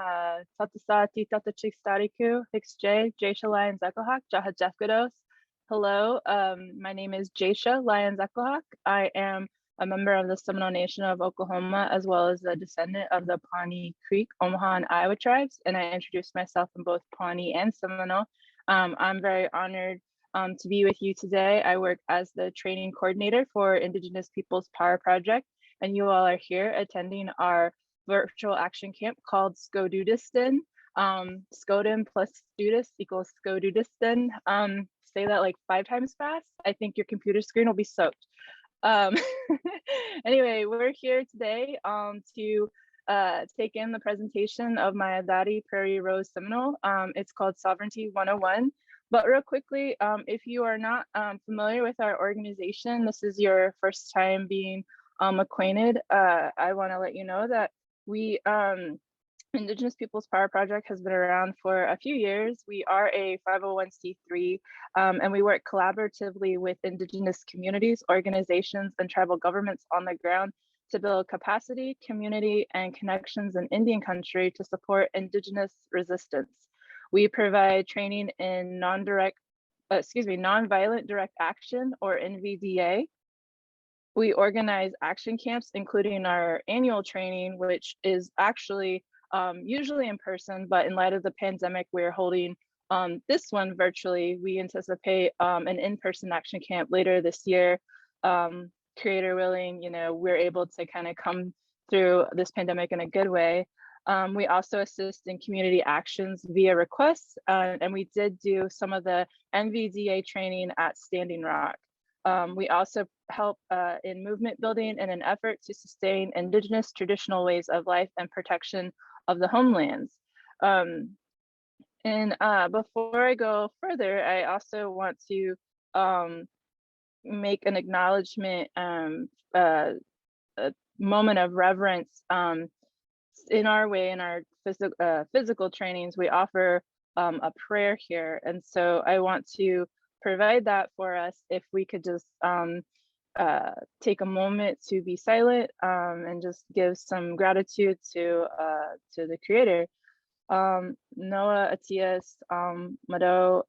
Tatasati Tatachik Stariku, Hixj, Jasha Lyons Echo-Hawk, Jaha Jefkados. Hello, my name is Jasha Lyons Echo-Hawk. I am a member of the Seminole Nation of Oklahoma, as well as a descendant of the Pawnee Creek, Omaha, and Iowa tribes, and I introduced myself in both Pawnee and Seminole. I'm very honored to be with you today. I work as the training coordinator for Indigenous Peoples Power Project, and you all are here attending our virtual action camp called SKODOODISDEN. SKODIN plus STUDIS equals SKODOODISDEN. Say that like 5 times fast. I think your computer screen will be soaked. Anyway, we're here today to take in the presentation of my Adari Prairie Rose Seminole. It's called Sovereignty 101. But real quickly, if you are not familiar with our organization, this is your first time being acquainted, I want to let you know that we, Indigenous Peoples Power Project has been around for a few years. We are a 501c3, and we work collaboratively with Indigenous communities, organizations, and tribal governments on the ground to build capacity, community, and connections in Indian country to support Indigenous resistance. We provide training in nonviolent direct action, or NVDA. We organize action camps, including our annual training, which is actually usually in person, but in light of the pandemic, we're holding this one virtually. We anticipate an in-person action camp later this year. Creator willing, we're able to kind of come through this pandemic in a good way. We also assist in community actions via requests, and we did do some of the NVDA training at Standing Rock. We also help in movement building in an effort to sustain Indigenous traditional ways of life and protection of the homelands. Before I go further, I also want to make an acknowledgement, a moment of reverence. In our way, in our physical trainings, we offer a prayer here. And so I want to provide that for us. If we could just take a moment to be silent and just give some gratitude to the Creator. Noah, Atias, Mado,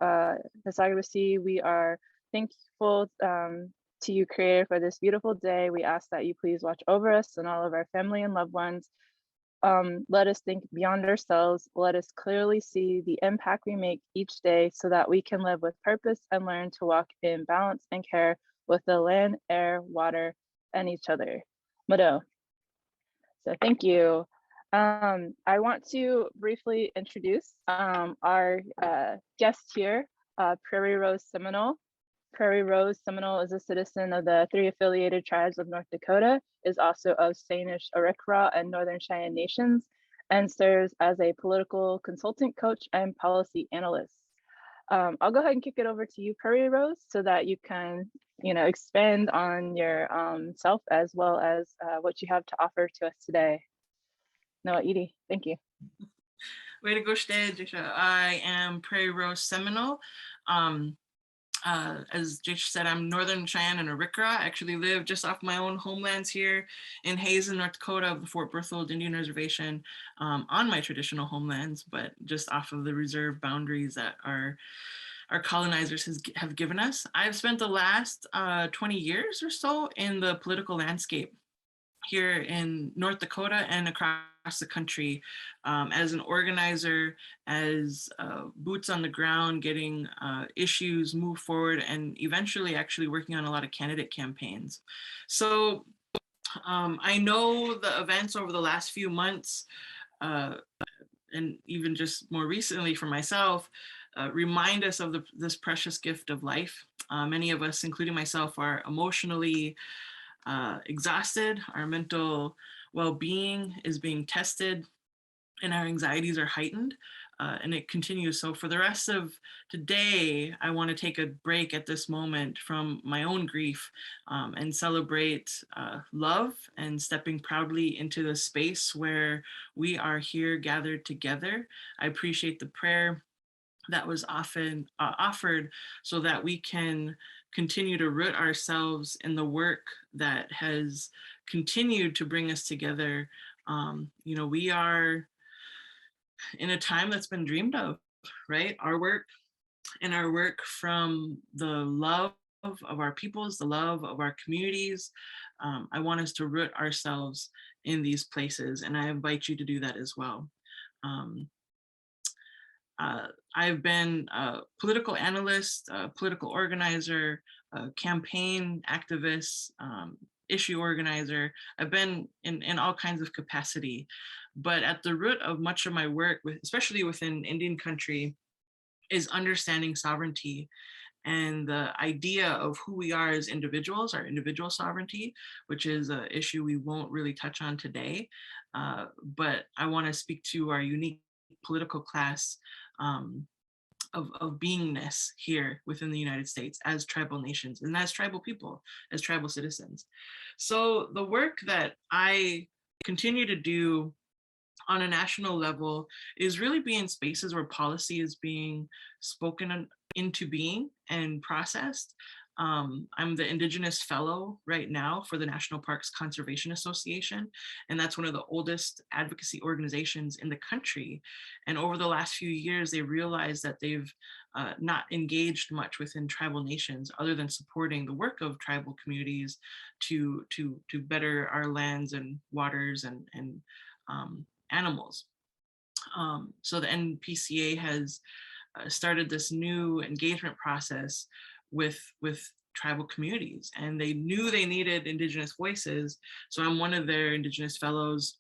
Hisagabasi, we are thankful to you, Creator, for this beautiful day. We ask that you please watch over us and all of our family and loved ones. Let us think beyond ourselves. Let us clearly see the impact we make each day so that we can live with purpose and learn to walk in balance and care with the land, air, water, and each other. Mado. So thank you. I want to briefly introduce our guest here, Prairie Rose Seminole. Prairie Rose Seminole is a citizen of the 3 affiliated tribes of North Dakota, is also of Salish, Arikara, and Northern Cheyenne nations, and serves as a political consultant, coach, and policy analyst. I'll go ahead and kick it over to you, Prairie Rose, so that you can, expand on your self as well as what you have to offer to us today. Noah Edie, thank you. Way to go, Jasha. I am Prairie Rose Seminole. As Jasha said, I'm Northern Cheyenne and Arikara. I actually live just off my own homelands here in Hazen, North Dakota, of the Fort Berthold Indian Reservation, on my traditional homelands, but just off of the reserve boundaries that our colonizers have given us. I've spent the last 20 years or so in the political landscape here in North Dakota and across the country, as an organizer, as boots on the ground, getting issues moved forward, and eventually actually working on a lot of candidate campaigns. So I know the events over the last few months, and even just more recently for myself, remind us of this precious gift of life. Many of us, including myself, are emotionally exhausted. Our mental well-being is being tested, and our anxieties are heightened, and it continues. So for the rest of today, I want to take a break at this moment from my own grief, and celebrate love and stepping proudly into the space where we are here gathered together. I appreciate the prayer that was often offered so that we can continue to root ourselves in the work that has continued to bring us together. We are in a time that's been dreamed of, right? Our work from the love of our peoples, the love of our communities. I want us to root ourselves in these places, and I invite you to do that as well. Um, I've been a political analyst, a political organizer, a campaign activist, issue organizer. I've been in all kinds of capacity, but at the root of much of my work, especially within Indian country, is understanding sovereignty and the idea of who we are as individuals, our individual sovereignty, which is an issue we won't really touch on today. But I want to speak to our unique political class of beingness here within the United States as tribal nations and as tribal people, as tribal citizens. So the work that I continue to do on a national level is really be in spaces where policy is being spoken into being and processed. I'm the Indigenous Fellow right now for the National Parks Conservation Association, and that's one of the oldest advocacy organizations in the country. And over the last few years, they realized that they've not engaged much within tribal nations other than supporting the work of tribal communities to better our lands and waters and animals. So the NPCA has started this new engagement process with tribal communities, and they knew they needed Indigenous voices. So I'm one of their Indigenous fellows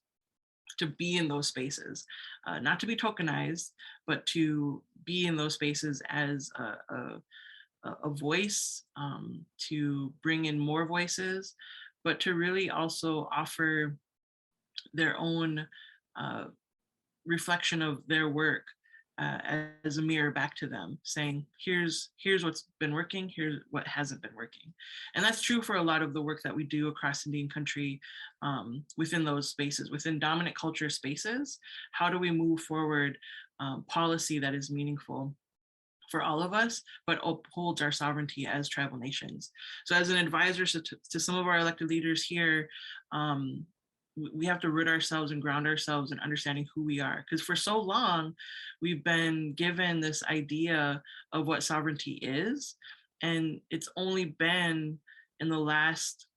to be in those spaces, not to be tokenized, but to be in those spaces as a voice, to bring in more voices, but to really also offer their own reflection of their work as a mirror back to them, saying, here's what's been working, here's what hasn't been working. And that's true for a lot of the work that we do across Indian country, within those spaces, within dominant culture spaces. How do we move forward policy that is meaningful for all of us, but upholds our sovereignty as tribal nations? So as an advisor to some of our elected leaders here, we have to root ourselves and ground ourselves in understanding who we are. Because for so long, we've been given this idea of what sovereignty is. And it's only been in the last,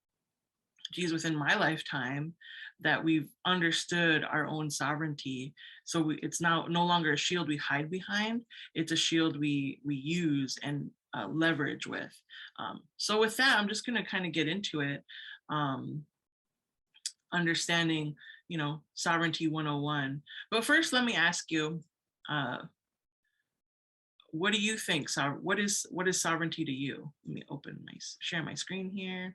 within my lifetime, that we've understood our own sovereignty. So it's now no longer a shield we hide behind, it's a shield we use and leverage with. So with that, I'm just gonna kind of get into it. Understanding, sovereignty 101. But first, let me ask you, what do you think? What is sovereignty to you? Let me share my screen here.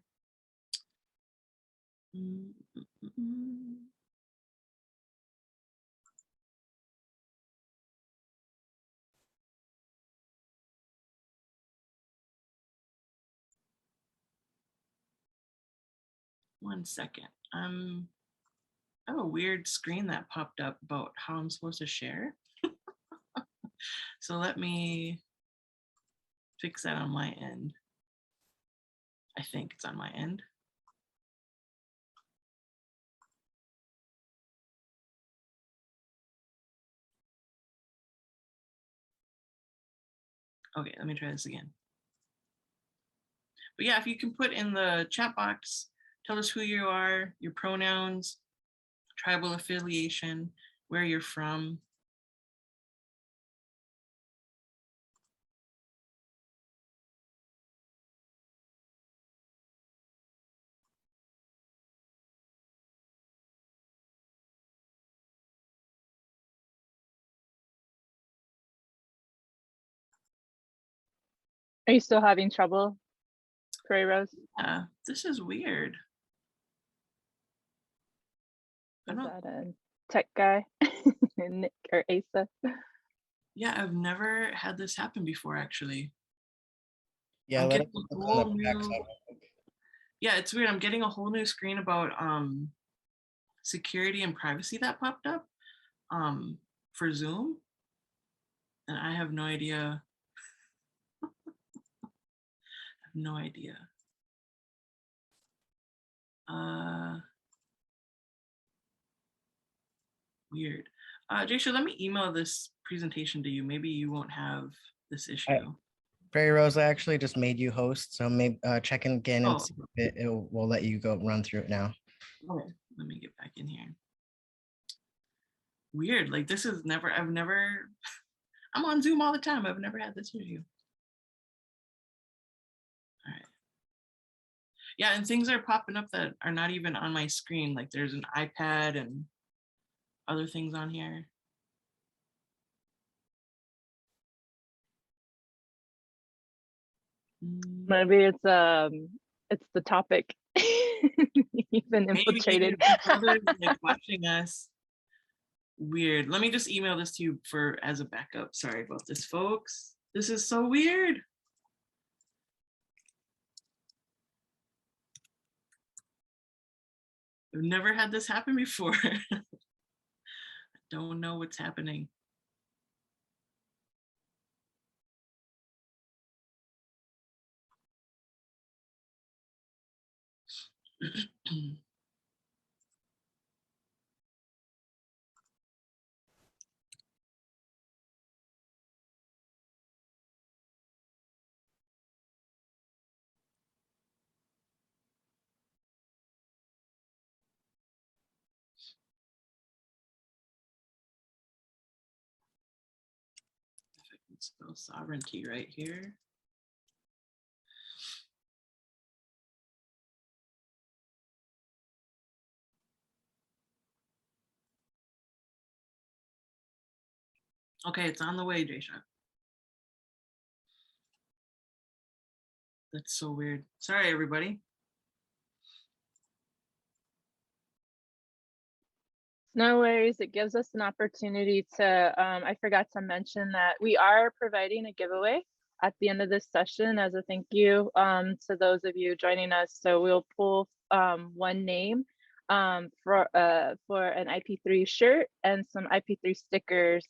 One second. I have a weird screen that popped up about how I'm supposed to share. So let me fix that on my end. I think it's on my end. Okay, let me try this again. But yeah, if you can put in the chat box, tell us who you are, your pronouns, tribal affiliation, where you're from. Are you still having trouble, Prairie Rose? This is weird. Is that a tech guy, Nick or Asa? Yeah, I've never had this happen before, actually. Yeah, yeah, it's weird. I'm getting a whole new screen about security and privacy that popped up for Zoom, and I have no idea. I have no idea. Weird. Jasha, let me email this presentation to you. Maybe you won't have this issue. Prairie Rose, I actually just made you host, so maybe check in again and Oh. see if it will let you go run through it now. Okay, let me get back in here. Weird, like this is never, I'm on Zoom all the time. I've never had this issue. All right. Yeah, and things are popping up that are not even on my screen. Like there's an iPad and other things on here. Maybe it's the topic. You've been infiltrated. Maybe others like watching us. Weird. Let me just email this to you as a backup. Sorry about this, folks. This is so weird. I've never had this happen before. I don't know what's happening. If I can spell sovereignty right here. Okay, it's on the way, Jasha. That's so weird. Sorry, everybody. No worries. It gives us an opportunity to, I forgot to mention that we are providing a giveaway at the end of this session as a thank you to those of you joining us. So we'll pull one name for an IP3 shirt and some IP3 stickers.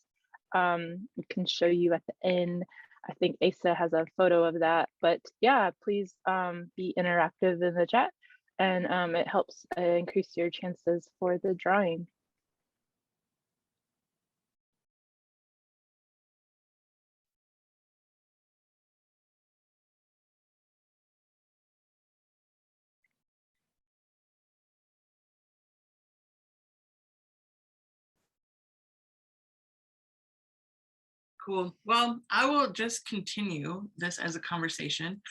We can show you at the end. I think Asa has a photo of that, but yeah, please be interactive in the chat, and it helps increase your chances for the drawing. Cool. Well, I will just continue this as a conversation.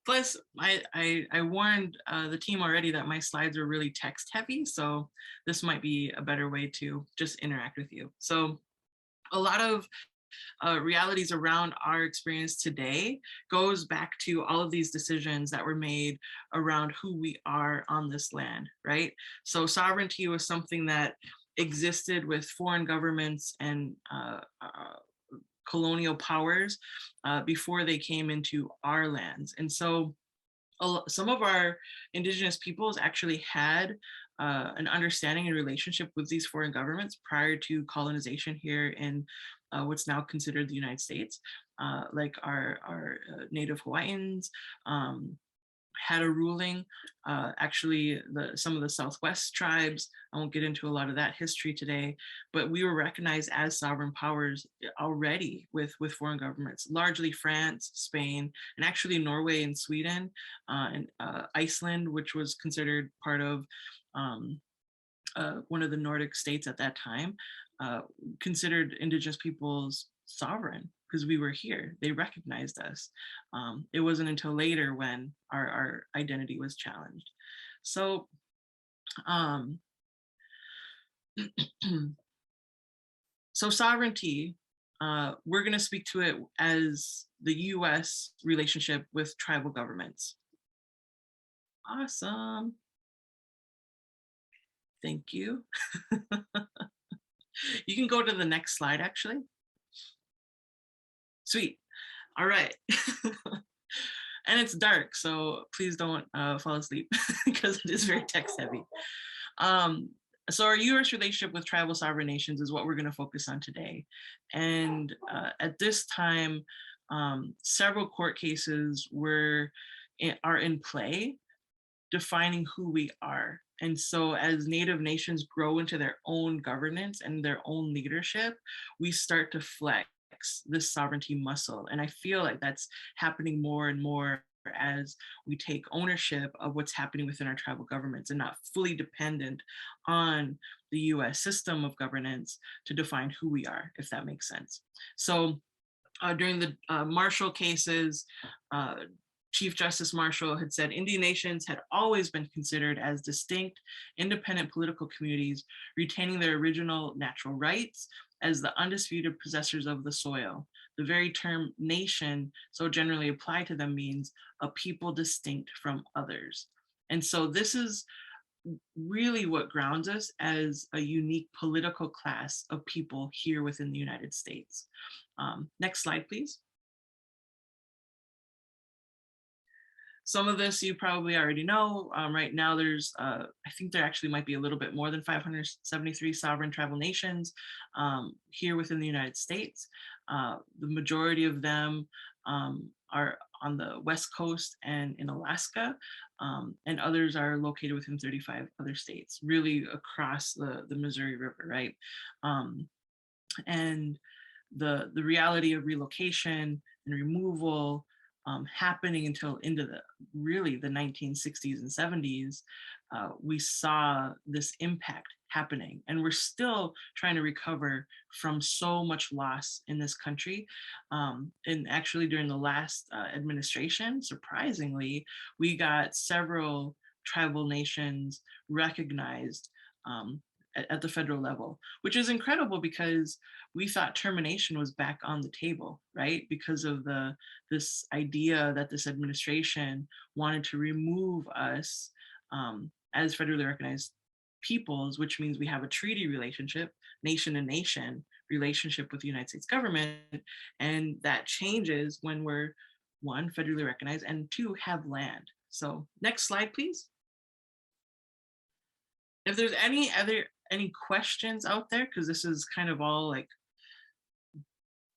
Plus, I warned the team already that my slides are really text heavy, so this might be a better way to just interact with you. So a lot of realities around our experience today goes back to all of these decisions that were made around who we are on this land, right? So sovereignty was something that existed with foreign governments and colonial powers before they came into our lands. And so some of our indigenous peoples actually had an understanding and relationship with these foreign governments prior to colonization here in what's now considered the United States. Like our native Hawaiians had a ruling. Actually, some of the Southwest tribes, I won't get into a lot of that history today, but we were recognized as sovereign powers already with foreign governments, largely France, Spain, and actually Norway and Sweden, and Iceland, which was considered part of one of the Nordic states at that time, considered indigenous peoples sovereign because we were here. They recognized us. It wasn't until later when our identity was challenged. So so sovereignty, we're going to speak to it as the US relationship with tribal governments. Awesome. Thank you. You can go to the next slide, actually. Sweet. All right. And it's dark, so please don't fall asleep because it is very text heavy. So our US relationship with tribal sovereign nations is what we're going to focus on today. And at this time, several court cases are in play defining who we are. And so as Native nations grow into their own governance and their own leadership, we start to flex this sovereignty muscle. And I feel like that's happening more and more as we take ownership of what's happening within our tribal governments and not fully dependent on the US system of governance to define who we are, if that makes sense. So during the Marshall cases, Chief Justice Marshall had said Indian nations had always been considered as distinct, independent political communities, retaining their original natural rights as the undisputed possessors of the soil. The very term nation, so generally applied to them, means a people distinct from others. And so this is really what grounds us as a unique political class of people here within the United States. Next slide, please. Some of this you probably already know. Right now there's, I think there actually might be a little bit more than 573 sovereign tribal nations here within the United States. The majority of them are on the West Coast and in Alaska, and others are located within 35 other states, really across the Missouri River, right? And the reality of relocation and removal happening until into really the 1960s and 70s, we saw this impact happening, and we're still trying to recover from so much loss in this country. And actually during the last administration, surprisingly, we got several tribal nations recognized at the federal level, which is incredible because we thought termination was back on the table, right? Because of this idea that this administration wanted to remove us as federally recognized peoples, which means we have a treaty relationship, nation to nation relationship with the United States government. And that changes when we're, one, federally recognized, and two, have land. So next slide, please. If there's any questions out there, because this is kind of all like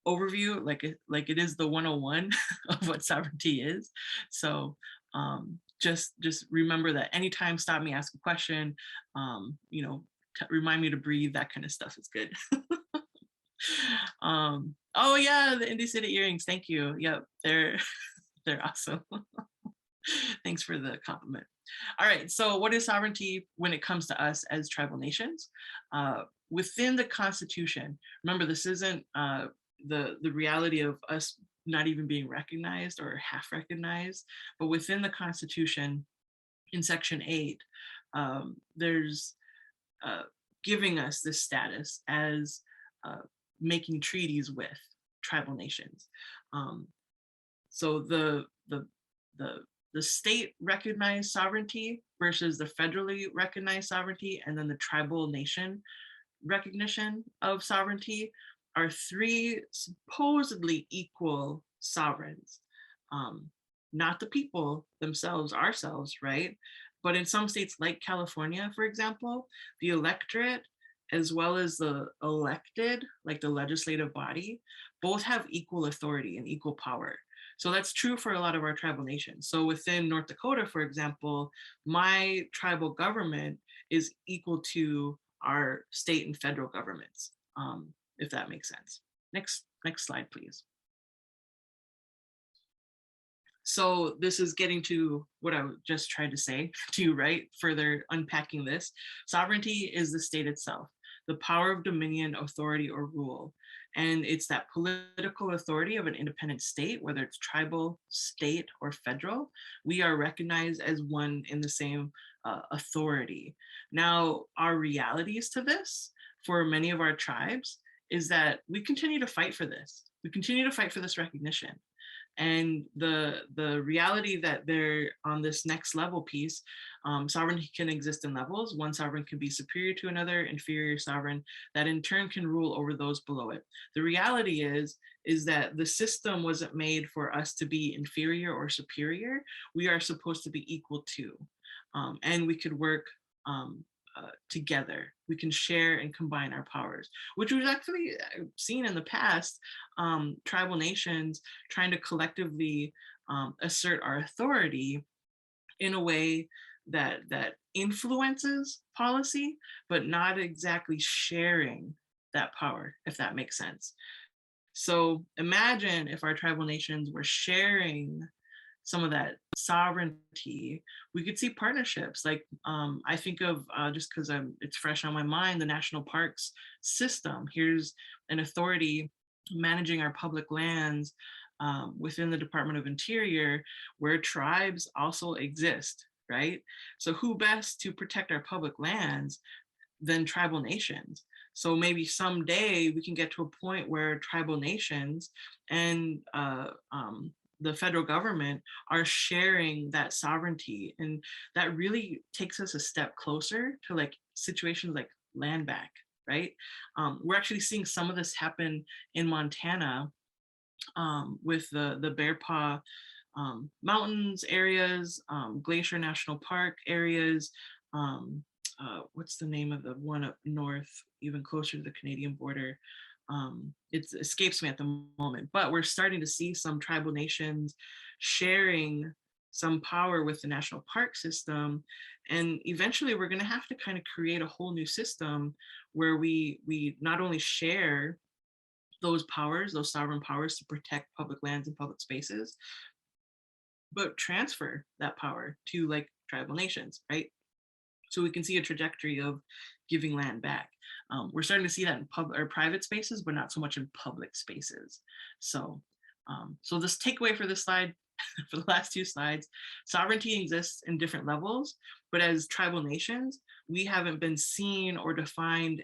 overview, like it is the 101 of what sovereignty is. So just remember that anytime, stop me, ask a question, you know, remind me to breathe, that kind of stuff is good. Oh yeah, the Indy City earrings, thank you. Yep, they're awesome. Thanks for the compliment. All right, so what is sovereignty when it comes to us as tribal nations? Within the Constitution, remember this isn't the reality of us not even being recognized or half recognized, but within the Constitution, in Section 8, there's giving us this status as making treaties with tribal nations. So the state recognized sovereignty versus the federally recognized sovereignty, and then the tribal nation recognition of sovereignty are three supposedly equal sovereigns. Not the people themselves, ourselves, right? But in some states like California, for example, the electorate as well as the elected, like the legislative body, both have equal authority and equal power. So that's true for a lot of our tribal nations. So within North Dakota, for example, my tribal government is equal to our state and federal governments, if that makes sense. Next slide, please. So this is getting to what I just tried to say to you, right? Further unpacking this. Sovereignty is the state itself, the power of dominion, authority, or rule. And it's that political authority of an independent state, whether it's tribal, state, or federal. We are recognized as one in the same authority. Now, our realities to this for many of our tribes is that we continue to fight for this. We continue to fight for this recognition. And the reality that they're on this next level piece, sovereignty can exist in levels. One sovereign can be superior to another inferior sovereign that in turn can rule over those below it. The reality is that the system wasn't made for us to be inferior or superior. We are supposed to be equal to, and we could work together. We can share and combine our powers, which we've actually seen in the past, tribal nations trying to collectively assert our authority in a way that influences policy, but not exactly sharing that power, if that makes sense. So imagine if our tribal nations were sharing some of that sovereignty, we could see partnerships. Like I think of just because it's fresh on my mind, the national parks system. Here's an authority managing our public lands within the Department of Interior, where tribes also exist, right? So who best to protect our public lands than tribal nations? So maybe someday we can get to a point where tribal nations and the federal government are sharing that sovereignty, and that really takes us a step closer to like situations like land back, right? We're actually seeing some of this happen in Montana with the Bear Paw mountains areas, Glacier National Park areas. What's the name of the one up north, even closer to the Canadian border? It escapes me at the moment, but we're starting to see some tribal nations sharing some power with the national park system. And eventually we're going to have to kind of create a whole new system where we not only share those powers, those sovereign powers to protect public lands and public spaces, but transfer that power to like tribal nations, right? So we can see a trajectory of giving land back. We're starting to see that in public or private spaces, but not so much in public spaces. So, so this takeaway for this slide, for the last two slides, sovereignty exists in different levels, but as tribal nations, we haven't been seen or defined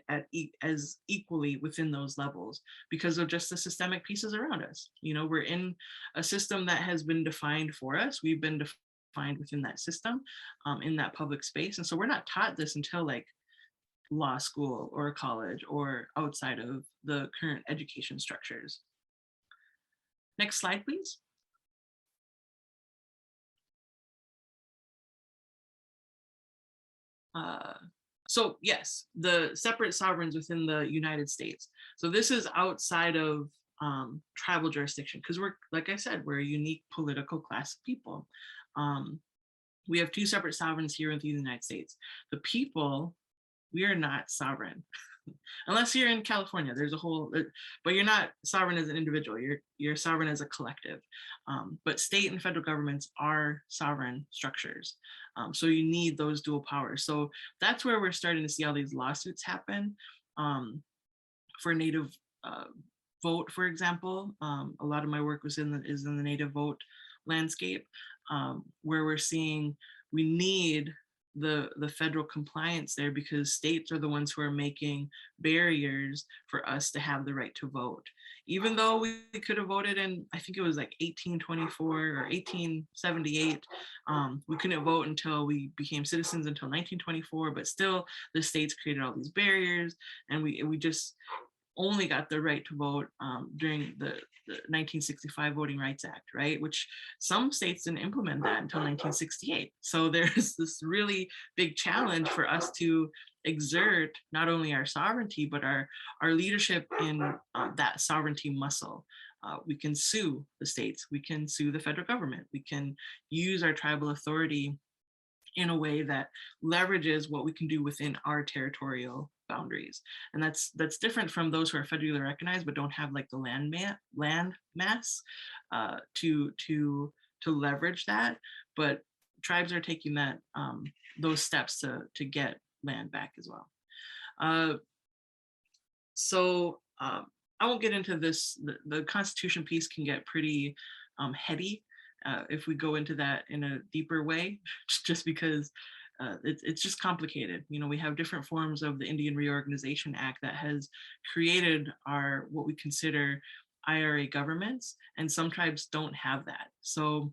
as equally within those levels because of just the systemic pieces around us. You know, we're in a system that has been defined for us. We've been defined within that system, in that public space. And so we're not taught this until like law school or college or outside of the current education structures. Next slide, please. So yes, the separate sovereigns within the United States. So this is outside of tribal jurisdiction because we're, like I said, we're a unique political class of people. We have two separate sovereigns here in the United States. The people, we are not sovereign. Unless you're in California, there's a whole, but you're not sovereign as an individual, you're sovereign as a collective. But state and federal governments are sovereign structures. So you need those dual powers. So that's where we're starting to see all these lawsuits happen for Native vote, for example. A lot of my work is in the Native vote landscape, where we're seeing we need the federal compliance there because states are the ones who are making barriers for us to have the right to vote. Even though we could have voted in, I think it was like 1824 or 1878, we couldn't vote until we became citizens until 1924, but still the states created all these barriers, and we just only got the right to vote during the 1965 Voting Rights Act, right? Which some states didn't implement that until 1968. So there's this really big challenge for us to exert not only our sovereignty, but our leadership in that sovereignty muscle. We can sue the states, we can sue the federal government, we can use our tribal authority in a way that leverages what we can do within our territorial boundaries. And that's different from those who are federally recognized but don't have like the land mass to leverage that. But tribes are taking that those steps to get land back as well. So I won't get into this. The Constitution piece can get pretty heady if we go into that in a deeper way, just because it's just complicated. You know, we have different forms of the Indian Reorganization Act that has created our what we consider IRA governments, and some tribes don't have that. So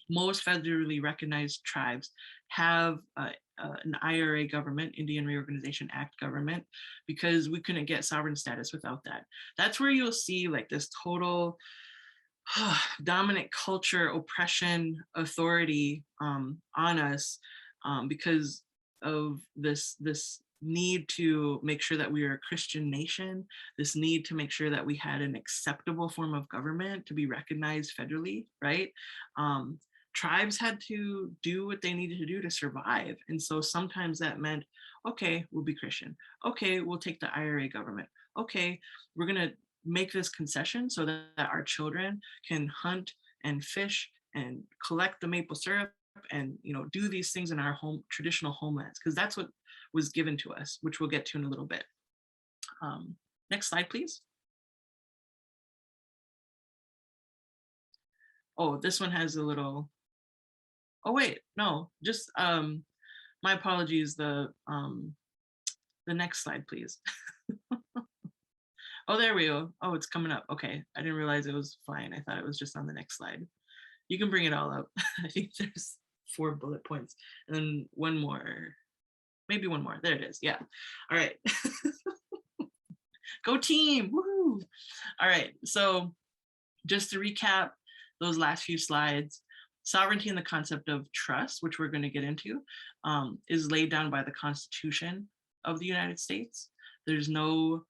most federally recognized tribes have an IRA government, Indian Reorganization Act government, because we couldn't get sovereign status without that. That's where you'll see like this total dominant culture, oppression, authority on us because of this need to make sure that we are a Christian nation, this need to make sure that we had an acceptable form of government to be recognized federally, right? tribes had to do what they needed to do to survive. And so sometimes that meant, okay, we'll be Christian. Okay, we'll take the IRA government. Okay, we're going to make this concession so that our children can hunt and fish and collect the maple syrup and, you know, do these things in our traditional homelands, because that's what was given to us, which we'll get to in a little bit. Next slide, please. Oh, this one has a little, oh wait, no, just my apologies, the next slide, please. Oh, there we go. Oh, it's coming up. Okay, I didn't realize it was flying. I thought it was just on the next slide. You can bring it all up. I think there's 4 bullet points and then one more, maybe one more. There it is. Yeah. All right. Go team. Woohoo. All right. So just to recap those last few slides, sovereignty and the concept of trust, which we're going to get into, is laid down by the Constitution of the United States. There's no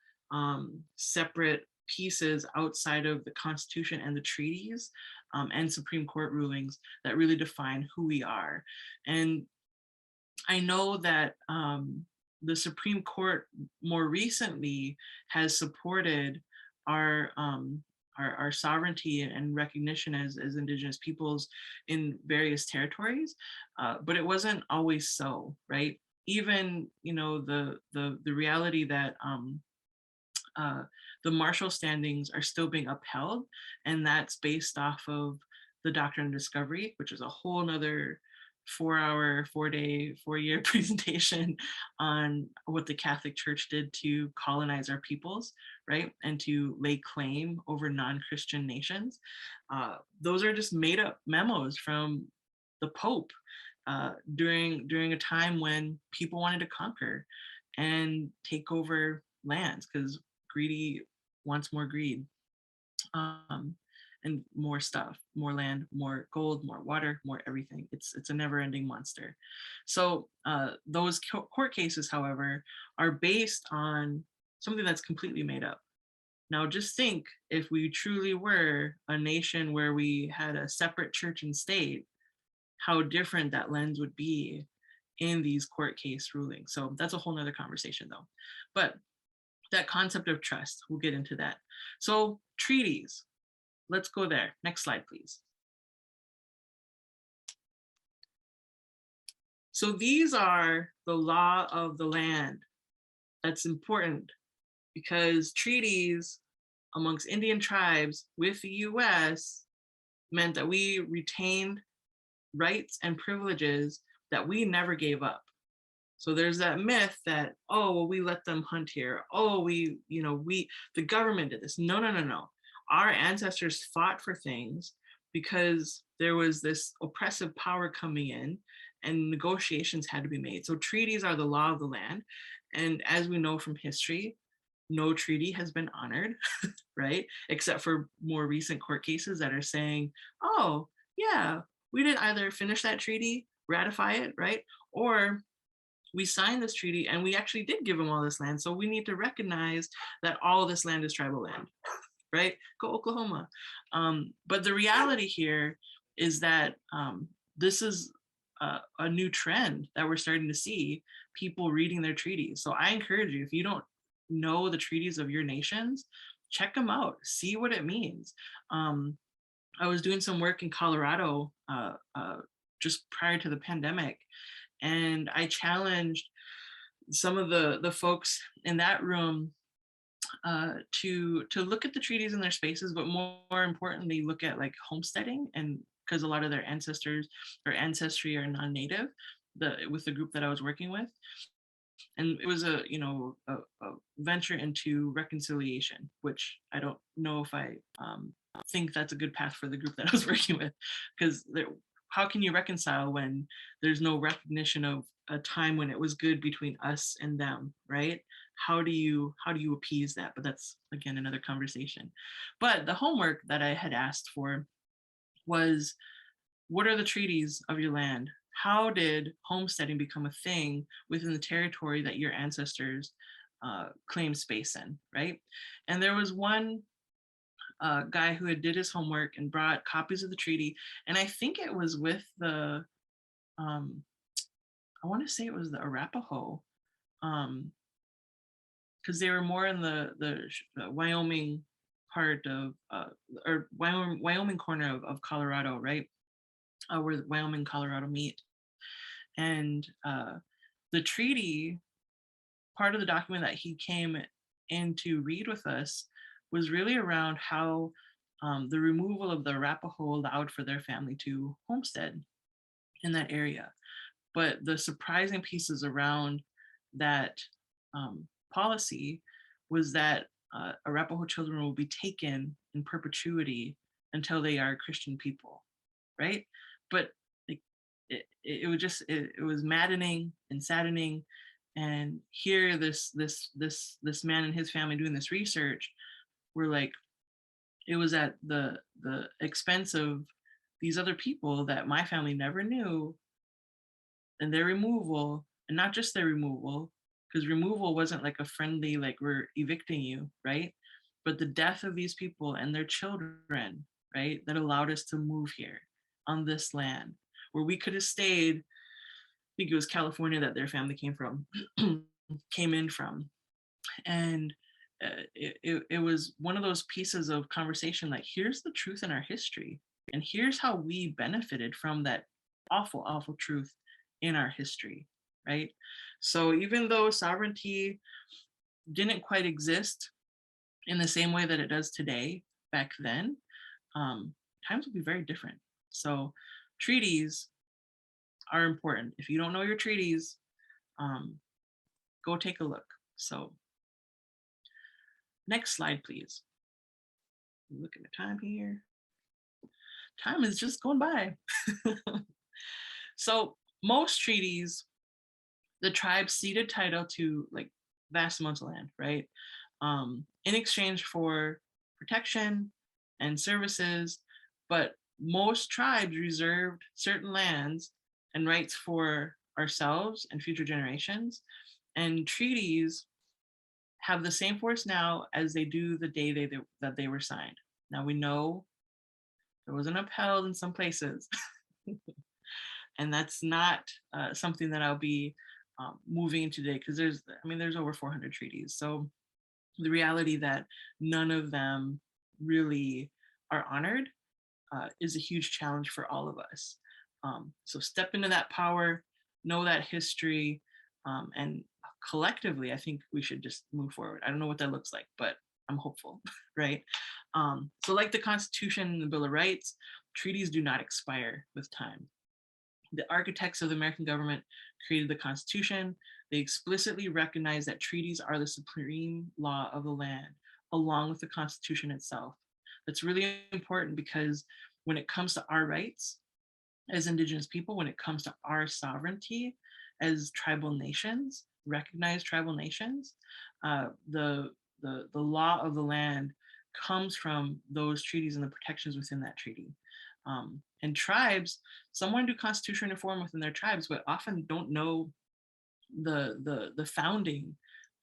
separate pieces outside of the Constitution and the treaties and Supreme Court rulings that really define who we are. And I know that the Supreme Court more recently has supported our sovereignty and recognition as Indigenous peoples in various territories, but it wasn't always so, right? Even, you know, the reality that the Marshall standings are still being upheld, and that's based off of the Doctrine of Discovery, which is a whole nother 4-hour, 4-day, 4-year presentation on what the Catholic Church did to colonize our peoples, right? And to lay claim over non-Christian nations. Those are just made up memos from the Pope during a time when people wanted to conquer and take over lands, because greedy wants more greed. And more stuff, more land, more gold, more water, more everything. It's a never-ending monster. So those court cases, however, are based on something that's completely made up. Now, just think if we truly were a nation where we had a separate church and state, how different that lens would be in these court case rulings. So that's a whole nother conversation, though. But that concept of trust, we'll get into that. So treaties. Let's go there. Next slide, please. So these are the law of the land. That's important because treaties amongst Indian tribes with the US meant that we retained rights and privileges that we never gave up. So there's that myth that, oh, well, we let them hunt here. Oh, the government did this. No. Our ancestors fought for things because there was this oppressive power coming in and negotiations had to be made. So treaties are the law of the land. And as we know from history, no treaty has been honored, right? Except for more recent court cases that are saying, oh, yeah, we didn't either finish that treaty, ratify it, right? Or we signed this treaty and we actually did give them all this land. So we need to recognize that all of this land is tribal land. Right? Go Oklahoma. But the reality here is that this is a new trend that we're starting to see, people reading their treaties. So I encourage you, if you don't know the treaties of your nations, check them out, see what it means. I was doing some work in Colorado just prior to the pandemic, and I challenged some of the folks in that room to look at the treaties in their spaces, but more importantly, look at like homesteading, and because a lot of their ancestors or ancestry are non-native, with the group that I was working with, and it was a venture into reconciliation, which I don't know if I think that's a good path for the group that I was working with, because how can you reconcile when there's no recognition of a time when it was good between us and them, right? How do you appease that? But that's, again, another conversation. But the homework that I had asked for was, what are the treaties of your land? How did homesteading become a thing within the territory that your ancestors claimed space in, right? And there was one guy who had did his homework and brought copies of the treaty. And I think it was with the, I want to say it was the Arapaho, because they were more in the Wyoming part of, or Wyoming corner of Colorado, right? Where Wyoming and Colorado meet. And the treaty, part of the document that he came in to read with us was really around how the removal of the Arapaho allowed for their family to homestead in that area. But the surprising pieces around that policy was that Arapaho children will be taken in perpetuity until they are Christian people, right? But like, it was just, it was maddening and saddening. And here, this man and his family doing this research, were like, it was at the expense of these other people that my family never knew, and their removal, and not just their removal, because removal wasn't like a friendly, like, we're evicting you, right? But the death of these people and their children, right, that allowed us to move here on this land where we could have stayed. I think it was California that their family came in from. And it was one of those pieces of conversation, like, here's the truth in our history, and here's how we benefited from that awful, awful truth in our history, right? So even though sovereignty didn't quite exist in the same way that it does today, back then, times will be very different. So treaties are important. If you don't know your treaties, go take a look. So next slide, please. Look at the time here. Time is just going by. So most treaties, the tribes ceded title to like vast amounts of land, right? In exchange for protection and services, but most tribes reserved certain lands and rights for ourselves and future generations. And treaties have the same force now as they do the day that they were signed. Now we know it wasn't upheld in some places. And that's not something that I'll be moving into today, because there's over 400 treaties. So the reality that none of them really are honored is a huge challenge for all of us. So step into that power, know that history, and collectively, I think we should just move forward. I don't know what that looks like, but I'm hopeful, right? So like the Constitution and the Bill of Rights, treaties do not expire with time. The architects of the American government created the Constitution. They explicitly recognize that treaties are the supreme law of the land, along with the Constitution itself. That's really important, because when it comes to our rights as Indigenous people, when it comes to our sovereignty as tribal nations, recognized tribal nations, the law of the land comes from those treaties and the protections within that treaty. And tribes, some want to do constitutional reform within their tribes, but often don't know the founding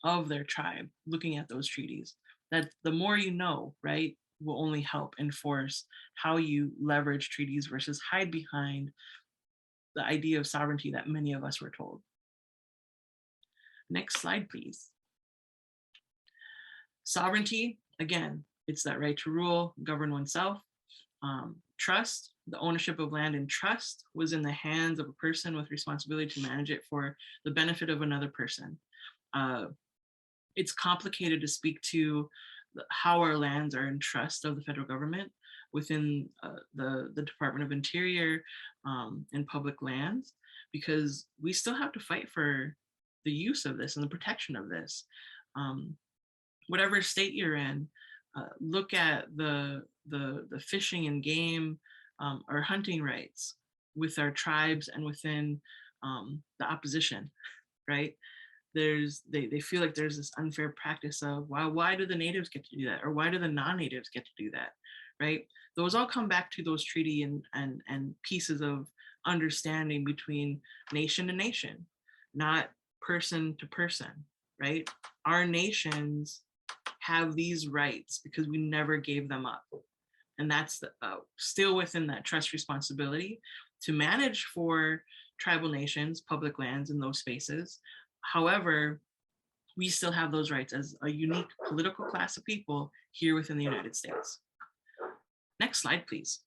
of their tribe, looking at those treaties. That the more you know, right, will only help enforce how you leverage treaties versus hide behind the idea of sovereignty that many of us were told. Next slide, please. Sovereignty, again, it's that right to rule, govern oneself. Trust, the ownership of land and trust was in the hands of a person with responsibility to manage it for the benefit of another person. It's complicated to speak to how our lands are in trust of the federal government within the Department of Interior and public lands, because we still have to fight for the use of this and the protection of this. Whatever state you're in, look at the fishing and game or hunting rights with our tribes and within the opposition, right? They feel like there's this unfair practice of, why do the natives get to do that? Or why do the non-natives get to do that, right? Those all come back to those treaty and pieces of understanding between nation to nation, not person to person, right? Our nations have these rights because we never gave them up. And that's still within that trust responsibility to manage for tribal nations, public lands in those spaces. However, we still have those rights as a unique political class of people here within the United States. Next slide, please.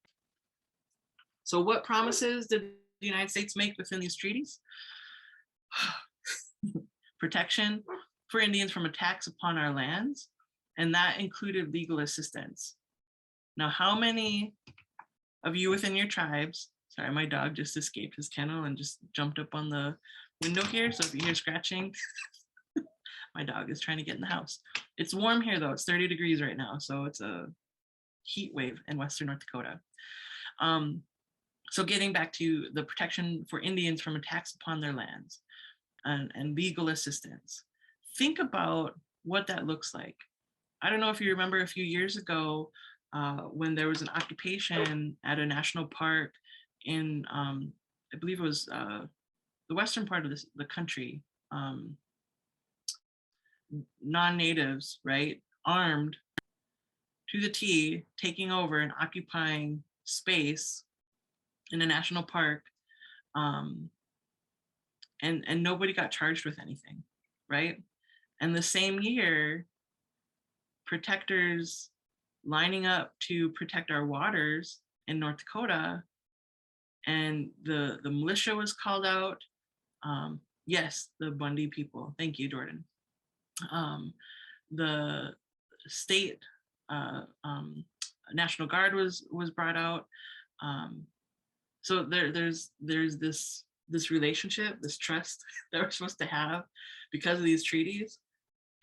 So what promises did the United States make within these treaties? Protection for Indians from attacks upon our lands, and that included legal assistance. Now, how many of you within your tribes, sorry, my dog just escaped his kennel and just jumped up on the window here, so if you hear scratching, my dog is trying to get in the house. It's warm here though, it's 30 degrees right now, so it's a heat wave in Western North Dakota. So getting back to the protection for Indians from attacks upon their lands and legal assistance. Think about what that looks like. I don't know if you remember a few years ago when there was an occupation at a national park in, I believe it was the western part of the country, non-natives, right, armed to the T, taking over and occupying space in a national park, and nobody got charged with anything, right? And the same year, protectors lining up to protect our waters in North Dakota, and the militia was called out. Yes, the Bundy people. Thank you, Jordan. The state National Guard was brought out. So there's this relationship, this trust that we're supposed to have because of these treaties,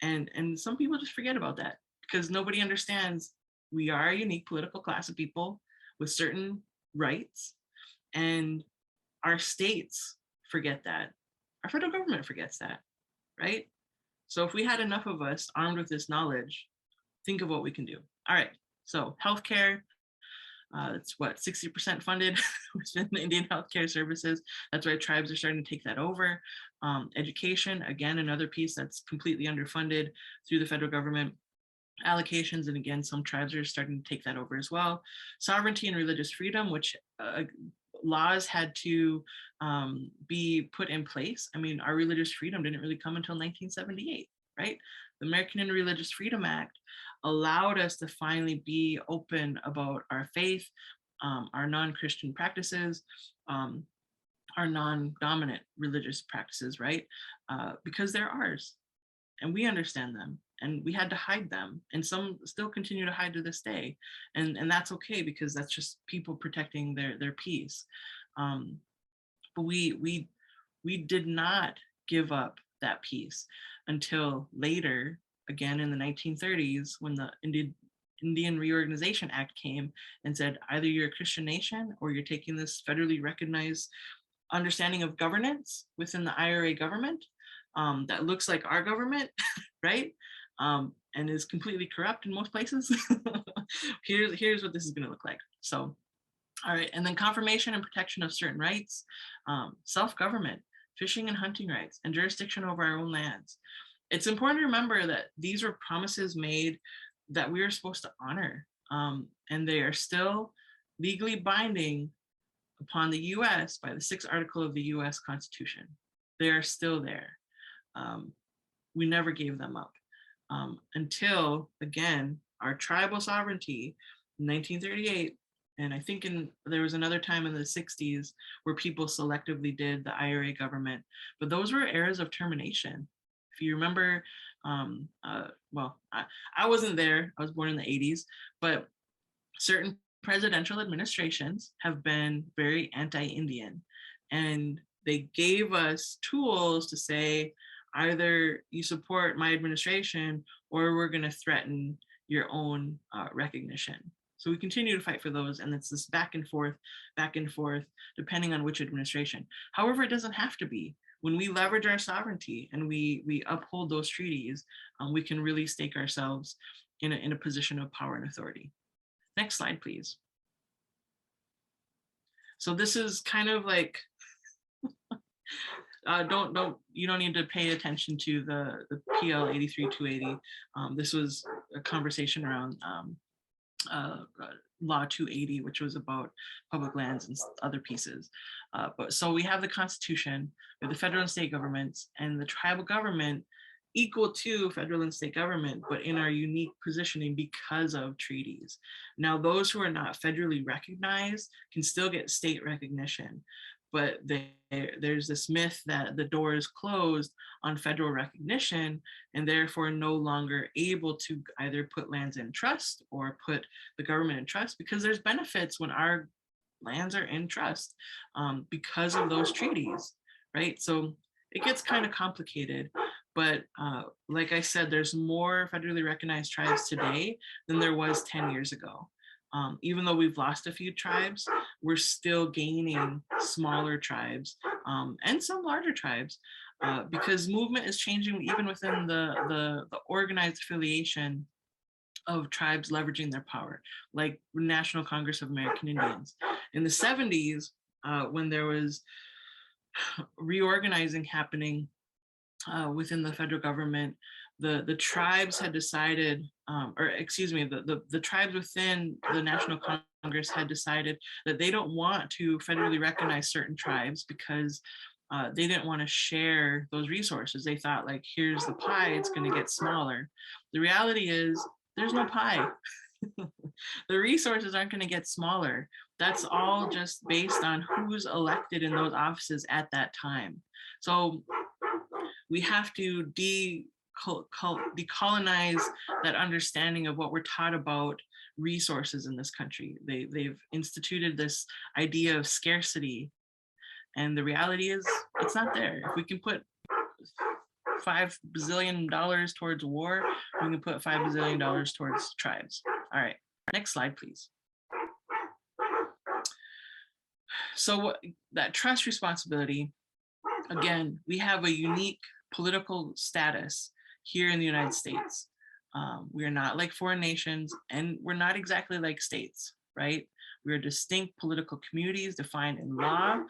and some people just forget about that because nobody understands we are a unique political class of people with certain rights, and our states forget that. Our federal government forgets that, right? So if we had enough of us armed with this knowledge, think of what we can do. All right, so healthcare, it's what, 60% funded within the Indian healthcare services. That's why tribes are starting to take that over. Education, again, another piece that's completely underfunded through the federal government allocations. And again, some tribes are starting to take that over as well. Sovereignty and religious freedom, which laws had to be put in place. I mean, our religious freedom didn't really come until 1978, right? The American Indian Religious Freedom Act allowed us to finally be open about our faith, our non-Christian practices, our non-dominant religious practices, right? Because they're ours and we understand them, and we had to hide them, and some still continue to hide to this day, and that's okay because that's just people protecting their peace. But we did not give up that peace until later, again in the 1930s, when the Indian Reorganization Act came and said either you're a Christian nation or you're taking this federally recognized understanding of governance within the IRA government that looks like our government, right? And is completely corrupt in most places. Here's what this is going to look like. So, all right, and then confirmation and protection of certain rights, self-government, fishing and hunting rights, and jurisdiction over our own lands. It's important to remember that these were promises made that we are supposed to honor, and they are still legally binding upon the US by the 6th article of the US Constitution. They are still there. We never gave them up until, again, our tribal sovereignty in 1938. And I think there was another time in the 60s where people selectively did the IRA government, but those were eras of termination. If you remember, well, I wasn't there, I was born in the 80s, but certain presidential administrations have been very anti-Indian, and they gave us tools to say, either you support my administration or we're going to threaten your own recognition. So we continue to fight for those, and it's this back and forth, depending on which administration. However, it doesn't have to be. When we leverage our sovereignty and we uphold those treaties, we can really stake ourselves in a position of power and authority. Next slide, please. So this is kind of like You don't need to pay attention to the PL 83-280. This was a conversation around Law 280, which was about public lands and other pieces. But so we have the Constitution, we have the federal and state governments, and the tribal government equal to federal and state government, but in our unique positioning because of treaties. Now, those who are not federally recognized can still get state recognition, but there's this myth that the door is closed on federal recognition and therefore no longer able to either put lands in trust or put the government in trust, because there's benefits when our lands are in trust because of those treaties, right? So it gets kind of complicated, but like I said, there's more federally recognized tribes today than there was 10 years ago. Even though we've lost a few tribes, we're still gaining smaller tribes and some larger tribes because movement is changing even within the organized affiliation of tribes leveraging their power, like National Congress of American Indians. In the 70s, when there was reorganizing happening within the federal government, the tribes had decided, the tribes within the National Congress had decided that they don't want to federally recognize certain tribes because they didn't want to share those resources. They thought, like, here's the pie, it's going to get smaller. The reality is there's no pie. The resources aren't going to get smaller. That's all just based on who's elected in those offices at that time. So we have to decolonize that understanding of what we're taught about resources in this country. They've instituted this idea of scarcity, and the reality is it's not there. If we can put $5 bazillion towards war, we can put $5 bazillion towards tribes. All right, next slide, please. So that trust responsibility, again, we have a unique political status here in the United States. We are not like foreign nations, and we're not exactly like states, right? We are distinct political communities defined in law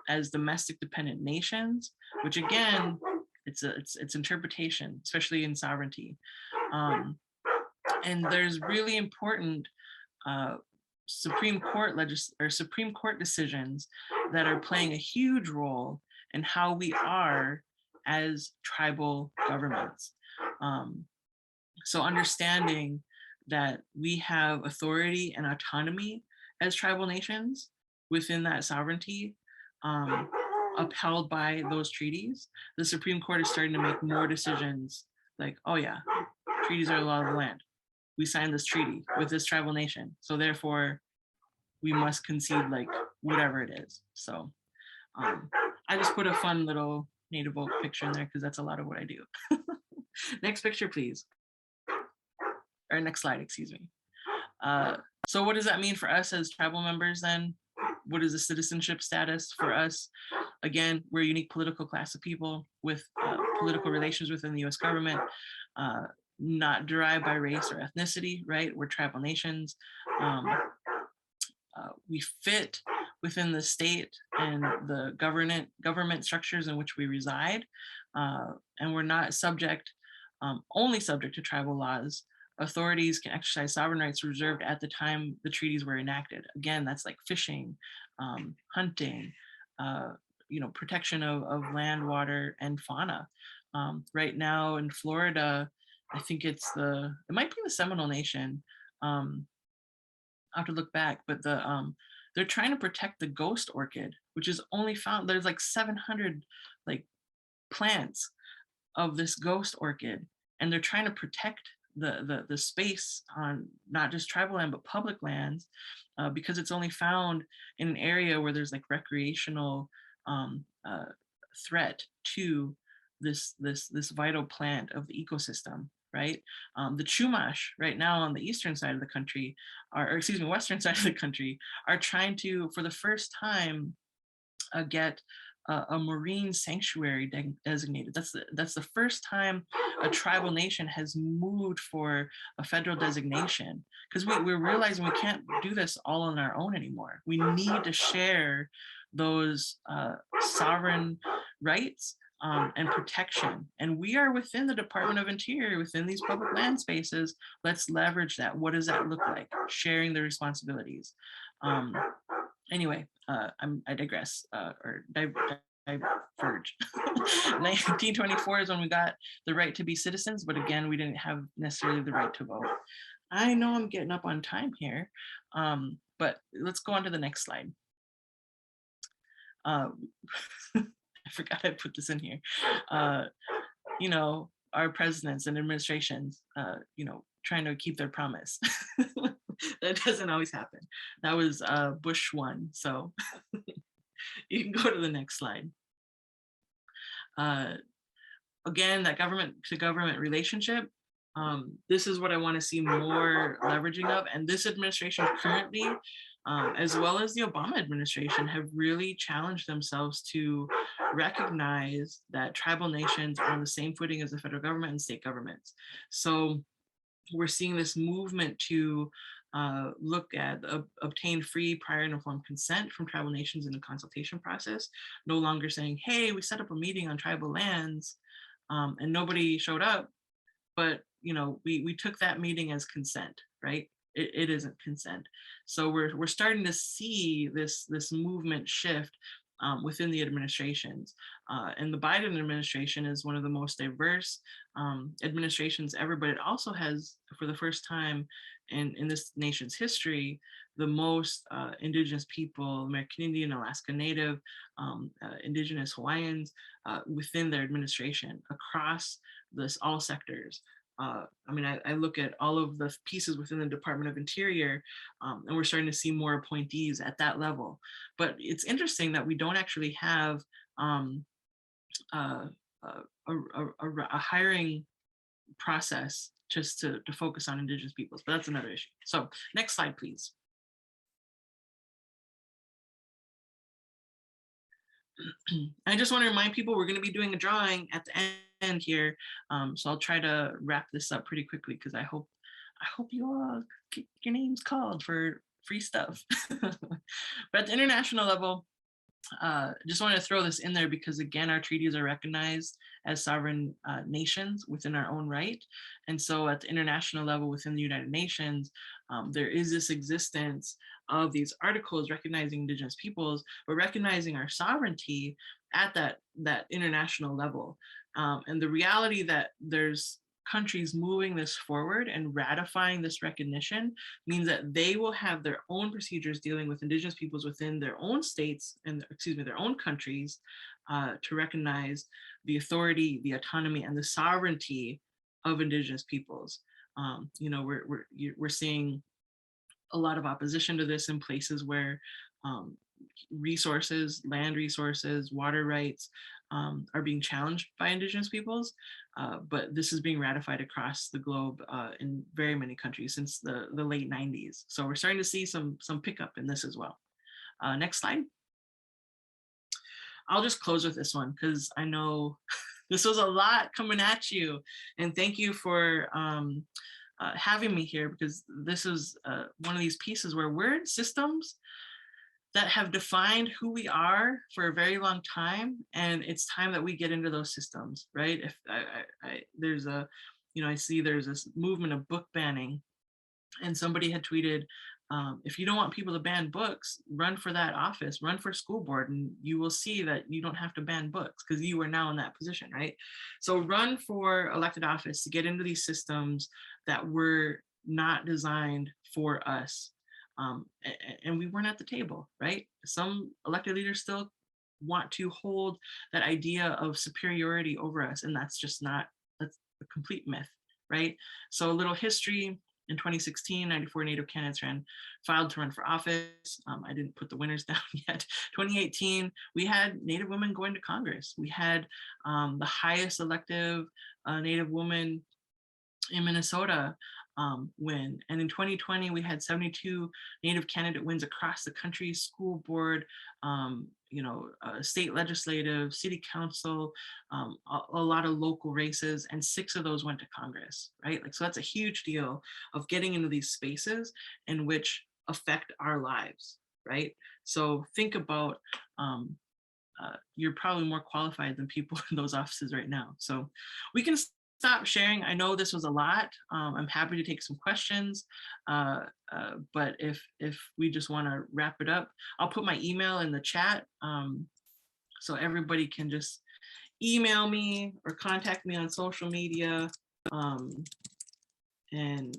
as domestic dependent nations, which again, it's interpretation, especially in sovereignty. And there's really important Supreme Court decisions that are playing a huge role in how we are as tribal governments. So understanding that we have authority and autonomy as tribal nations within that sovereignty upheld by those treaties, the Supreme Court is starting to make more decisions like, oh yeah, treaties are the law of the land. We signed this treaty with this tribal nation, so therefore we must concede like whatever it is. So I just put a fun little Native Oak picture in there because that's a lot of what I do. Next picture, please. Or next slide, excuse me. So what does that mean for us as tribal members then? What is the citizenship status for us? Again, we're a unique political class of people with political relations within the US government, not derived by race or ethnicity, right? We're tribal nations. We fit within the state and the government structures in which we reside. And we're not only subject to tribal laws. Authorities can exercise sovereign rights reserved at the time the treaties were enacted. Again, that's like fishing, hunting, protection of land, water, and fauna. Right now in Florida, I think it might be the Seminole Nation. I'll have to look back, but they're trying to protect the ghost orchid, which is only found, there's like 700 like plants of this ghost orchid, and they're trying to protect the space on not just tribal land but public lands because it's only found in an area where there's like recreational threat to this vital plant of the ecosystem, right? The Chumash right now on the eastern side of the country, western side of the country, are trying to, for the first time, get a marine sanctuary designated. That's the first time a tribal nation has moved for a federal designation, because we're realizing we can't do this all on our own anymore. We need to share those sovereign rights and protection. And we are within the Department of Interior, within these public land spaces. Let's leverage that. What does that look like? Sharing the responsibilities. Anyway, I digress, or diverge. 1924 is when we got the right to be citizens, but again, we didn't have necessarily the right to vote. I know I'm getting up on time here, but let's go on to the next slide. I forgot I put this in here. You know, our presidents and administrations, you know, trying to keep their promise. That doesn't always happen. That was Bush 1. So you can go to the next slide. Again, that government to government relationship. This is what I want to see more leveraging of. And this administration currently, as well as the Obama administration, have really challenged themselves to recognize that tribal nations are on the same footing as the federal government and state governments. So we're seeing this movement to look at obtain free, prior, and informed consent from tribal nations in the consultation process, no longer saying, hey, we set up a meeting on tribal lands and nobody showed up, but you know, we took that meeting as consent, right? It isn't consent. So we're starting to see this movement shift within the administrations. And the Biden administration is one of the most diverse administrations ever, but it also has, for the first time in this nation's history, the most Indigenous people, American Indian, Alaska Native, Indigenous Hawaiians within their administration across all sectors. I mean, I look at all of the pieces within the Department of Interior, and we're starting to see more appointees at that level. But it's interesting that we don't actually have a hiring process just to focus on Indigenous peoples, but that's another issue. So next slide, please. I just want to remind people we're going to be doing a drawing at the end here, so I'll try to wrap this up pretty quickly because I hope you all get your names called for free stuff. But at the international level, just want to throw this in there because again, our treaties are recognized as sovereign nations within our own right. And so at the international level within the United Nations, there is this existence of these articles recognizing Indigenous peoples, but recognizing our sovereignty at that international level. And the reality that there's countries moving this forward and ratifying this recognition means that they will have their own procedures dealing with Indigenous peoples within their own states and, excuse me, their own countries to recognize the authority, the autonomy, and the sovereignty of Indigenous peoples. You know, we're seeing a lot of opposition to this in places where resources, land resources, water rights are being challenged by Indigenous peoples, but this is being ratified across the globe in very many countries since the late 90s. So we're starting to see some pickup in this as well. Next slide. I'll just close with this one because I know this was a lot coming at you, and thank you for having me here, because this is one of these pieces where we're in systems that have defined who we are for a very long time, and it's time that we get into those systems, right? If there's a, you know, I see there's this movement of book banning, and somebody had tweeted, if you don't want people to ban books, run for that office, run for school board, and you will see that you don't have to ban books because you are now in that position, right? So run for elected office to get into these systems that were not designed for us. And we weren't at the table, right? Some elected leaders still want to hold that idea of superiority over us, and that's just not, that's a complete myth, right? So a little history. In 2016, 94 Native candidates filed to run for office. I didn't put the winners down yet. 2018, we had Native women going to Congress. We had the highest elective Native woman in Minnesota win. And in 2020, we had 72 Native candidate wins across the country, school board, you know, state legislative, city council, a lot of local races, and 6 of those went to Congress, right? Like, so that's a huge deal of getting into these spaces in which affect our lives, right? So think about, you're probably more qualified than people in those offices right now. So we can stop sharing. I know this was a lot. I'm happy to take some questions, but if we just want to wrap it up, I'll put my email in the chat, so everybody can just email me or contact me on social media, and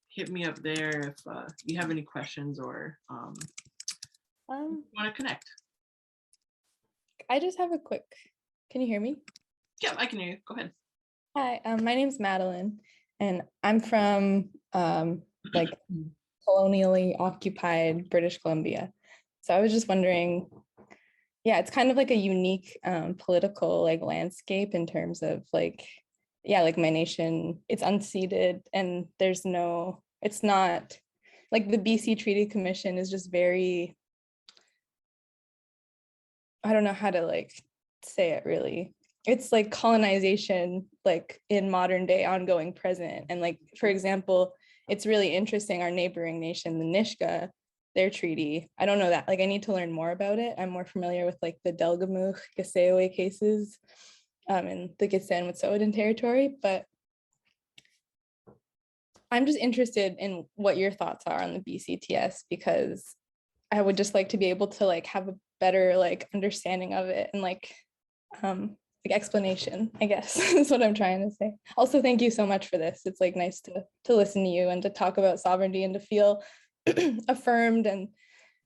hit me up there if you have any questions or want to connect. I just have a quick, can you hear me? Yeah, I can hear you. Go ahead. Hi, my name's Madeline, and I'm from like colonially occupied British Columbia. So I was just wondering, yeah, it's kind of like a unique political like landscape in terms of like, yeah, like my nation, it's unceded and there's no, it's not like the BC Treaty Commission is just very, I don't know how to like say it really. It's like colonization, like in modern day, ongoing, present. And like, for example, it's really interesting, our neighboring nation, the Nishka, their treaty. I don't know that, like I need to learn more about it. I'm more familiar with like the Delgamuukw, Gaseowe cases in the Gitsan-Wet'suwet'en territory, but I'm just interested in what your thoughts are on the BCTS, because I would just like to be able to like have a better like understanding of it and like explanation, I guess is what I'm trying to say. Also, thank you so much for this. It's like nice to listen to you and to talk about sovereignty and to feel affirmed and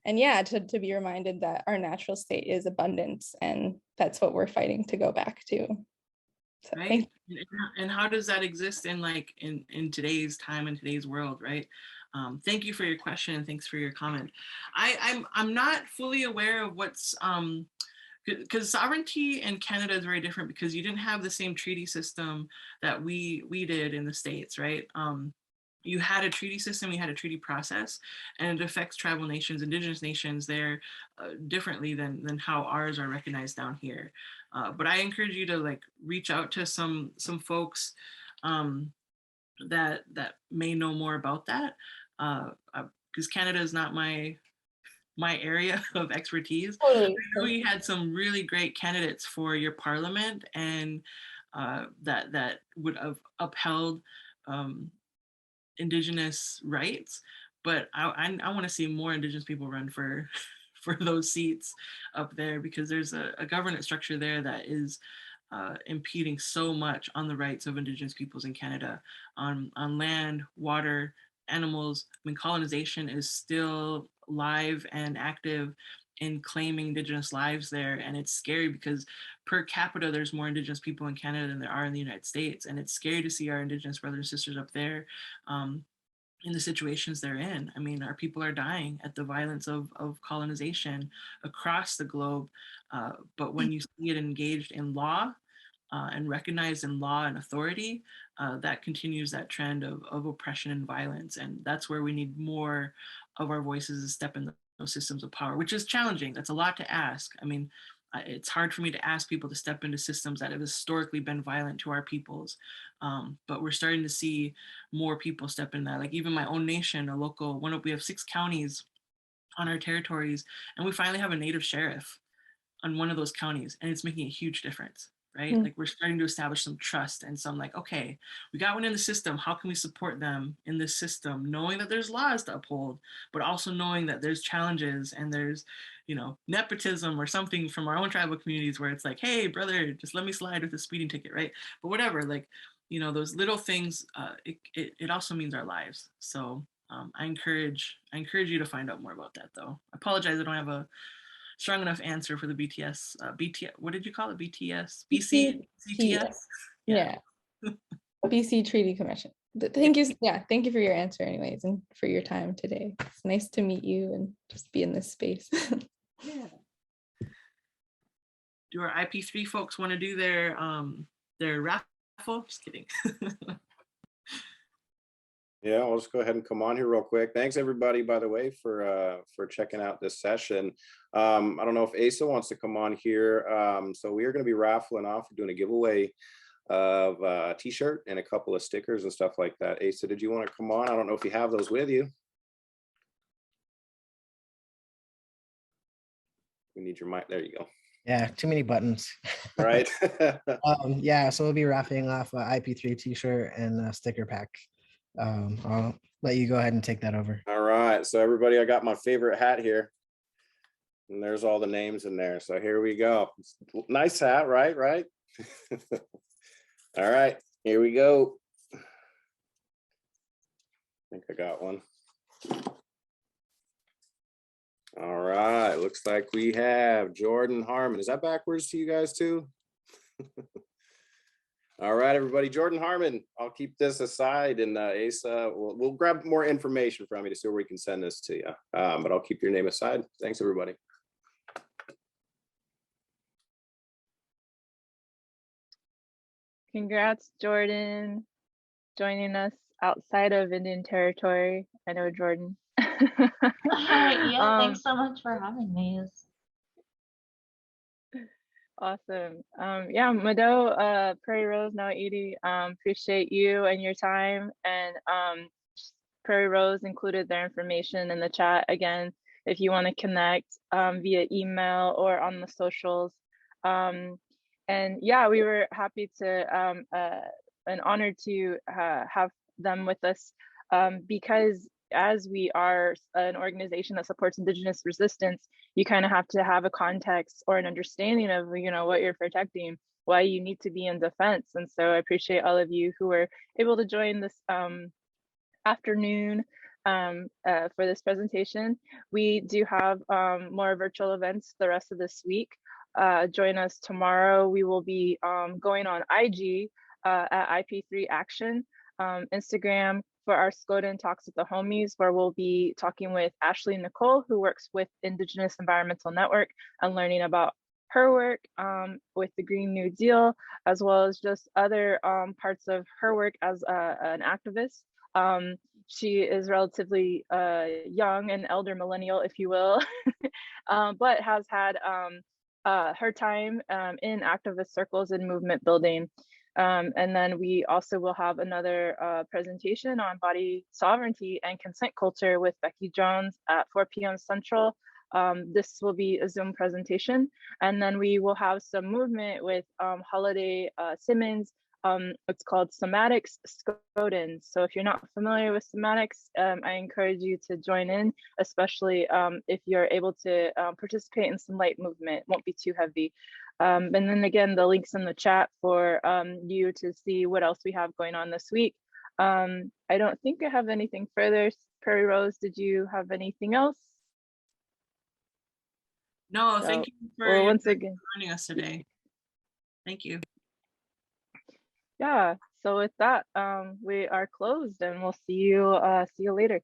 yeah, to be reminded that our natural state is abundance and that's what we're fighting to go back to. So, right. And how does that exist in like in today's time, in today's world, right? Thank you for your question and thanks for your comment. I'm not fully aware of what's because sovereignty in Canada is very different because you didn't have the same treaty system that we did in the States, right? You had a treaty system, you had a treaty process, and it affects tribal nations, Indigenous nations there differently than how ours are recognized down here. But I encourage you to like reach out to some folks that may know more about that, because Canada is not my area of expertise. totally. I know you had some really great candidates for your parliament and that would have upheld Indigenous rights, but I want to see more Indigenous people run for for those seats up there because there's a governance structure there that is impeding so much on the rights of Indigenous peoples in Canada, on land, water, animals. I mean, colonization is still live and active in claiming Indigenous lives there, and it's scary because per capita there's more Indigenous people in Canada than there are in the United States, and it's scary to see our Indigenous brothers and sisters up there in the situations they're in. I mean, our people are dying at the violence of colonization across the globe, but when you see it engaged in law and recognized in law and authority, that continues that trend of oppression and violence. And that's where we need more of our voices to step in those systems of power, which is challenging. That's a lot to ask. I mean, it's hard for me to ask people to step into systems that have historically been violent to our peoples. But we're starting to see more people step in that. Like even my own nation, a local one, we have 6 counties on our territories, and we finally have a native sheriff on one of those counties, and it's making a huge difference, right? Like we're starting to establish some trust and some like, okay, we got one in the system. How can we support them in this system, knowing that there's laws to uphold, but also knowing that there's challenges and there's, you know, nepotism or something from our own tribal communities where it's like, hey, brother, just let me slide with a speeding ticket, right? But whatever, like, you know, those little things, it also means our lives. So I encourage you to find out more about that, though. I apologize, I don't have a strong enough answer for the BTS. What did you call it? BTS? BC? CTS? Yeah. BC Treaty Commission. Thank you. Yeah, thank you for your answer anyways and for your time today. It's nice to meet you and just be in this space. Yeah. Do our IP3 folks want to do their raffle? Just kidding. Yeah, I'll just go ahead and come on here real quick. Thanks everybody, by the way, for checking out this session. I don't know if Asa wants to come on here. So we are going to be raffling off, doing a giveaway of a t-shirt and a couple of stickers and stuff like that. Asa, did you want to come on? I don't know if you have those with you. We need your mic. There you go. Yeah, too many buttons. Right. Yeah, so we'll be wrapping off a IP3 t-shirt and a sticker pack. I'll let you go ahead and take that over. All right. So everybody, I got my favorite hat here. And there's all the names in there. So here we go. Nice hat, right? Right. All right, here we go. I think I got one. All right, looks like we have Jordan Harmon. Is that backwards to you guys too? All right, everybody, Jordan Harmon. I'll keep this aside, and Asa, we'll grab more information from you to see where we can send this to you. But I'll keep your name aside. Thanks, everybody. Congrats, Jordan, joining us outside of Indian Territory. I know Jordan. Yeah, thanks so much for having me. Awesome. Yeah, Mado, Prairie Rose, now Edie, appreciate you and your time. And Prairie Rose included their information in the chat. Again, if you want to connect via email or on the socials. And yeah, we were happy to, and honored to have them with us because as we are an organization that supports Indigenous resistance, you kind of have to have a context or an understanding of, you know, what you're protecting, why you need to be in defense. And so I appreciate all of you who were able to join this afternoon for this presentation. We do have more virtual events the rest of this week. Join us tomorrow. We will be going on IG at IP3 Action, Instagram for our SKODOODISDEN Talks with the Homies, where we'll be talking with Ashley Nicole, who works with Indigenous Environmental Network, and learning about her work with the Green New Deal, as well as just other parts of her work as an activist. She is relatively young, an elder millennial, if you will, but has had her time in activist circles and movement building. And then we also will have another presentation on body sovereignty and consent culture with Becky Jones at 4 p.m. Central. This will be a Zoom presentation. And then we will have some movement with Holiday Simmons. It's called Somatics SKODOODIN. So if you're not familiar with Somatics, I encourage you to join in, especially if you're able to participate in some light movement. It won't be too heavy. And then again, the links in the chat for you to see what else we have going on this week. I don't think I have anything further. Prairie Rose, did you have anything else? No, So, thank you for well, once again joining us today. Thank you. Yeah, so with that, we are closed, and we'll see you later.